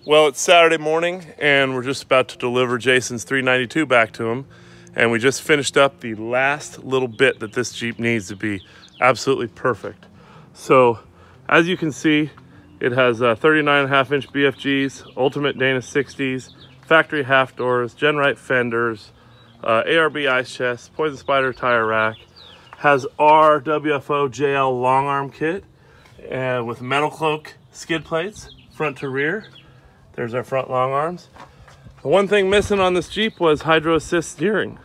Well, it's Saturday morning and we're just about to deliver Jason's 392 back to him. And we just finished up the last little bit that this Jeep needs to be absolutely perfect. So as you can see, it has 39.5-inch BFGs, Ultimate Dana 60s, factory half doors, Gen-Right fenders, ARB ice chest, Poison Spider tire rack, has our WFO JL long arm kit with metal cloak skid plates, front to rear. There's our front long arms. The one thing missing on this Jeep was hydro assist steering.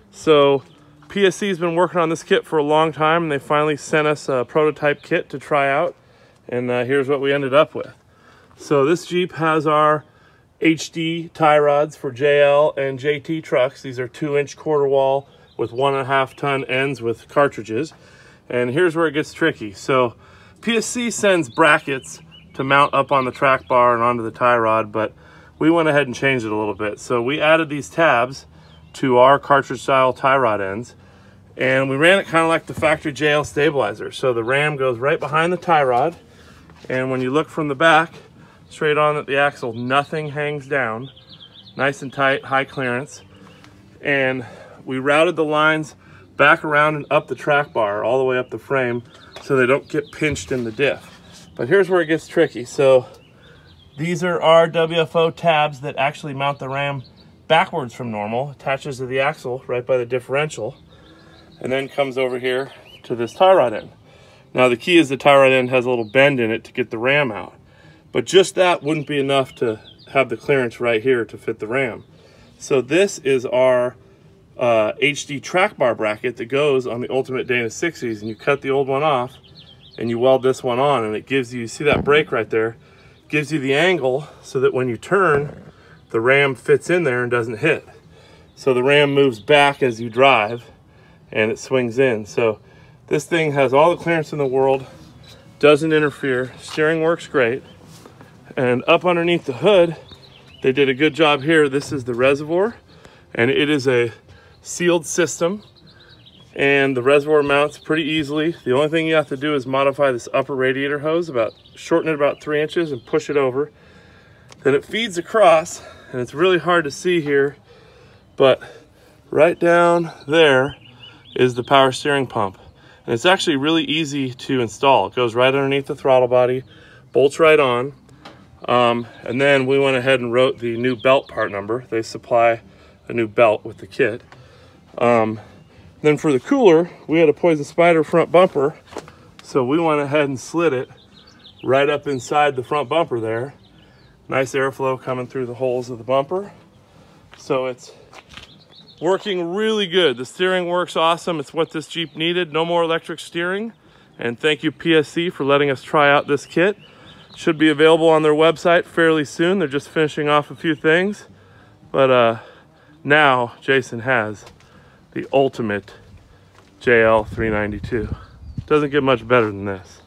So PSC has been working on this kit for a long time and they finally sent us a prototype kit to try out. And here's what we ended up with. So this Jeep has our HD tie rods for JL and JT trucks. These are 2-inch quarter wall with 1.5-ton ends with cartridges. And here's where it gets tricky. So PSC sends brackets to mount up on the track bar and onto the tie rod, but we went ahead and changed it a little bit. So we added these tabs to our cartridge style tie rod ends, and we ran it kind of like the factory JL stabilizer. So the ram goes right behind the tie rod, and when you look from the back, straight on at the axle, nothing hangs down. Nice and tight, high clearance. And we routed the lines back around and up the track bar, all the way up the frame, so they don't get pinched in the diff. But here's where it gets tricky. So these are our WFO tabs that actually mount the ram backwards from normal, attaches to the axle right by the differential, and then comes over here to this tie rod end. Now the key is the tie rod end has a little bend in it to get the ram out. But just that wouldn't be enough to have the clearance right here to fit the ram. So this is our HD track bar bracket that goes on the Ultimate Dana 60s, and you cut the old one off and you weld this one on, and it gives you, see that brake right there, gives you the angle so that when you turn, the ram fits in there and doesn't hit. So the ram moves back as you drive and it swings in. So this thing has all the clearance in the world, doesn't interfere, steering works great. And up underneath the hood, they did a good job here. This is the reservoir, and it is a sealed system, and the reservoir mounts pretty easily. The only thing you have to do is modify this upper radiator hose, shorten it about 3 inches and push it over. Then it feeds across, and it's really hard to see here, but right down there is the power steering pump. And it's actually really easy to install. It goes right underneath the throttle body, bolts right on. And then we went ahead and wrote the new belt part number. They supply a new belt with the kit. Then for the cooler, we had a Poison Spider front bumper. So we went ahead and slid it right up inside the front bumper there. Nice airflow coming through the holes of the bumper. So it's working really good. The steering works awesome. It's what this Jeep needed. No more electric steering. And thank you PSC for letting us try out this kit. Should be available on their website fairly soon. They're just finishing off a few things. But now Jason has the ultimate JL 392. Doesn't get much better than this.